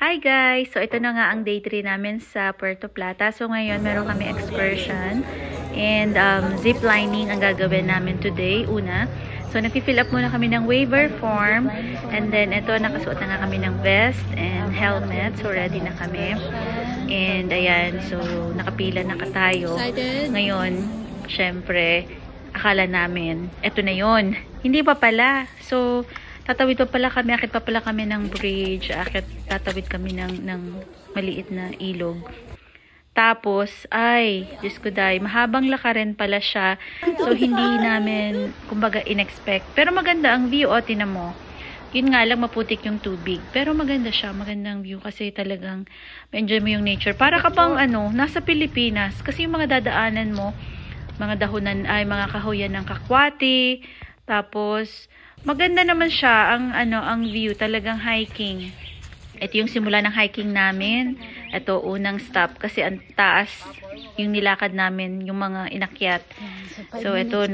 Hi guys! So ito na nga ang day 3 namin sa Puerto Plata. So ngayon meron kami excursion and zip lining ang gagawin namin today. Una. So nag-fill up muna kami ng waiver form and then ito nakasuot na nga kami ng vest and helmet. So ready na kami. And ayan, so nakapila na tayo. Ngayon, syempre, akala namin, ito na yon. Hindi pa pala. So tatawid pa pala kami, akit pa pala kami ng bridge, tatawid kami ng maliit na ilog. Tapos, ay, Diyos ko day, mahabang lakarin pala siya. So, hindi namin, kumbaga, in-expect. Pero maganda ang view, o, tinan mo. Yun nga lang, maputik yung tubig. Pero maganda siya, magandang view kasi talagang ma-enjoy mo yung nature. Para ka bang, nasa Pilipinas. Kasi yung mga dadaanan mo, mga dahunan, ay, mga kahoyan ng kakwati. Tapos, maganda naman siya ang view, talagang hiking. Ito yung simula ng hiking namin. Ito unang stop kasi ang taas yung nilakad namin, yung mga inakyat. So ito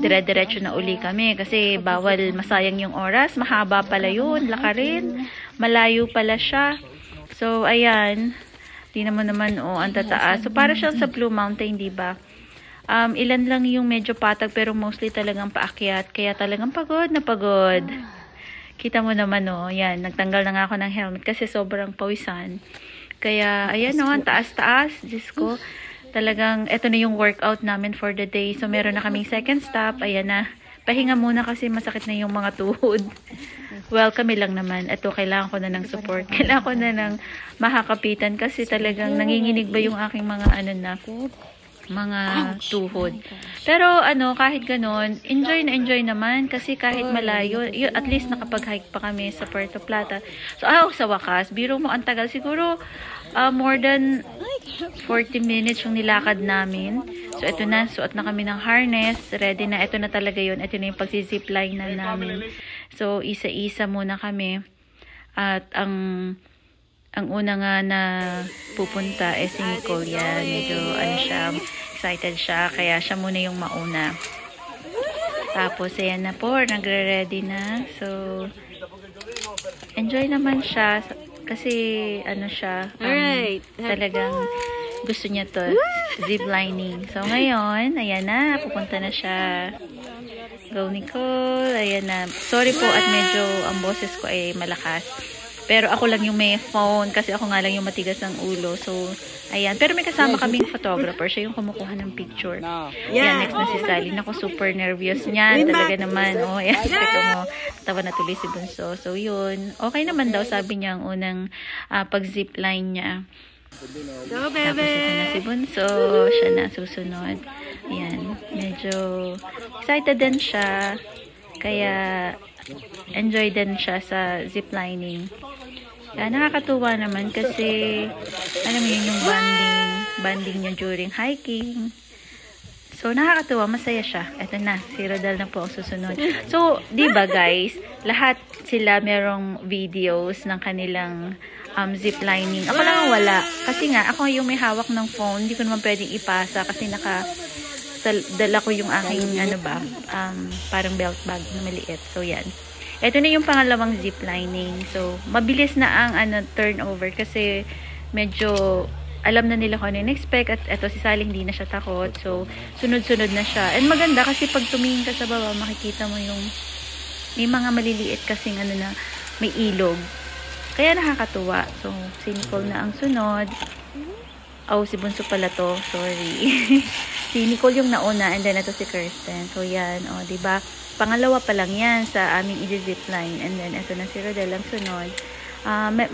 dire-diretso na uli kami kasi bawal masayang yung oras, mahaba pala yun, lakarin, malayo pala siya. So ayan, tingnan mo naman ang tataas. So para siyang sa Blue Mountain, di ba? Ilan lang yung medyo patag pero mostly talagang paakyat. Kaya talagang pagod na pagod. Kita mo naman yan. Nagtanggal na nga ako ng helmet kasi sobrang pawisan. Kaya ayan ang taas-taas. Diyos ko. Talagang ito na yung workout namin for the day. So meron na kaming second stop. Ayan na. Pahinga muna kasi masakit na yung mga tuhod. Well, kami lang naman. Ito, kailangan ko na ng support. Kailangan ko na ng makakapitan kasi talagang nanginginig ba yung aking mga mga tuhod. Pero kahit ganon, enjoy naman kasi kahit malayo, at least nakapag-hike pa kami sa Puerto Plata. So, sa wakas, biro mo ang tagal. Siguro, more than 40 minutes yung nilakad namin. So, ito na, suot na kami ng harness. Ready na, ito na talaga yun. Ito na yung pagsi-zipline na namin. So, isa-isa muna kami. At ang una nga na pupunta si Nicole yan. Medyo siya, excited siya. Kaya siya muna yung mauna. Tapos ayan na po, nagre-ready na. So, enjoy naman siya. Kasi siya, talagang gusto niya to, zip lining. So ngayon, ayan na, pupunta na siya. Go Nicole, ayan na. Sorry po at medyo ang boses ko ay malakas. Pero ako lang yung may phone kasi ako nga lang yung matigas ng ulo. So, ayan. Pero may kasama kaming photographer. Siya yung kumukuha ng picture. Ayan, next na si Sally. Naku, super nervous niyan. Talaga naman. Ayan, ito mo. Tawa na tuloy si Bunso. So, yun. Okay naman daw, sabi niya ang unang pag-zipline niya. Go, bebe! Tapos ito na si Bunso. Siya na susunod. Ayan. Medyo excited din siya. Kaya enjoy din siya sa ziplining. Kaya nakakatuwa naman kasi alam mo yun yung bonding niya during hiking. So nakakatuwa, masaya siya. Eto na, si Rodel na po ang susunod. So, di ba guys, lahat sila merong videos ng kanilang ziplining. Ako lang ang wala. Kasi nga, ako yung may hawak ng phone, hindi ko naman pwedeng ipasa kasi dala ko yung aking parang belt bag na maliit. So yan. Ito na yung pangalawang ziplining. So mabilis na ang turnover kasi medyo alam na nila kung ano in-expect at ito si Sally hindi na siya takot. So sunod-sunod na siya. And maganda kasi pag tumingin ka sa baba, makikita mo yung may mga maliliit kasing na may ilog. Kaya nakakatuwa. So si Nicole na ang sunod. Si Bunso pala to. Sorry. Si Nicole yung nauna and then ito si Kirsten. So yan, diba? Pangalawa pa lang yan sa aming i-zipline. And then ito na si Rodel ang sunod.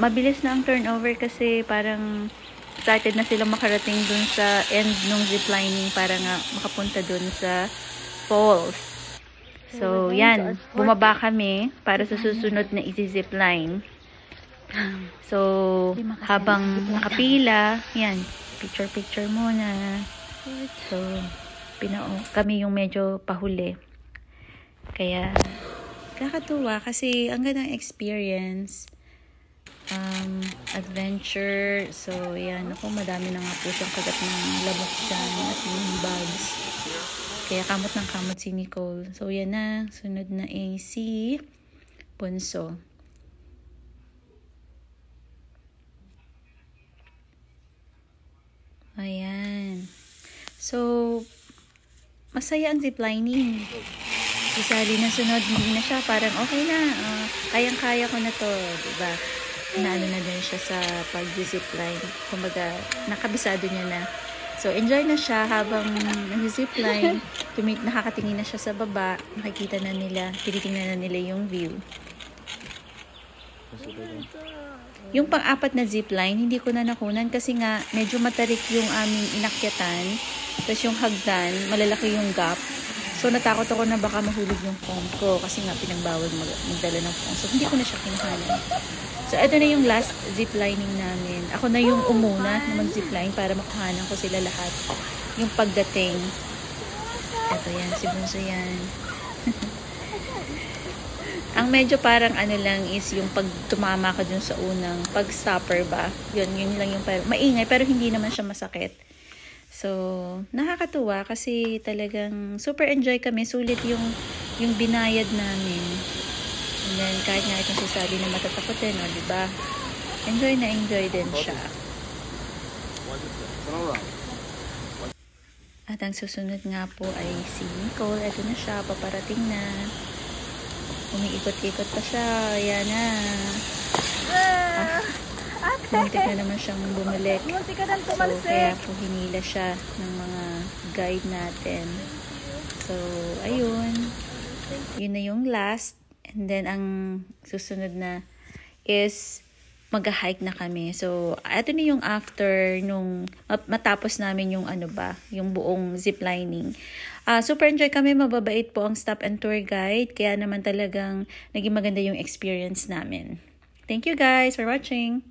Mabilis na ang turnover kasi parang excited na sila makarating dun sa end ng ziplining para nga makapunta dun sa falls. So yan, bumaba kami para sa susunod na i-zipline. So, habang nakapila, yan, picture muna. So, kami yung medyo pahuli. Kaya, kakatuwa kasi ang gandang experience. Adventure. So, yan. Ako, madami na nga po siyang kagat ng lamok dyan at yung bugs. Kaya kamot ng kamot si Nicole. So, yan na. Sunod na AC. Bunso. So, masaya ang ziplining. Si Sally na sunod, hindi na siya. Parang okay na. Kayang-kaya ko na to. Diba? Naano na din siya sa pag-zipline. Kumbaga, nakabisado niya na. So, enjoy na siya habang nag-zipline. Nakakatingin na siya sa baba. Nakikita na nila. Tinitingnan na nila yung view. Yung pang-apat na zipline, hindi ko na nakunan kasi nga medyo matarik yung aming inakyatan. Tapos yung hagdan, malalaki yung gap. So natakot ako na baka mahulog yung phone ko kasi nga pinagbawal magdala ng phone. So hindi ko na siya kinuhanan. So ito na yung last ziplining namin. Ako na yung umuna na mag-zipline para makuhanan ko sila lahat. Yung pagdating. Ito yan, si Bunso yan. Ang medyo parang ano lang is yung pag tumama ka dun sa unang pag-stopper ba. Yun lang yung parang maingay pero hindi naman siya masakit. So, nakakatuwa kasi talagang super enjoy kami. Sulit yung binayad namin. And then kahit nga itong si Sally na matatakotin, o diba? Enjoy na enjoy din siya. At ang susunod nga po ay si Nicole. Ito na siya, paparating na. Umiikot-ikot pa siya. Ayan na. Muntik na naman siyang bumalik. So, kaya po hinila siya ng mga guide natin. So, ayun. Yun na yung last. And then, ang susunod na is mag-hike na kami. So, ito na yung after nung matapos namin yung yung buong ziplining. Super enjoy kami, mababait po ang stop and tour guide. Kaya naman talagang naging maganda yung experience namin. Thank you guys for watching!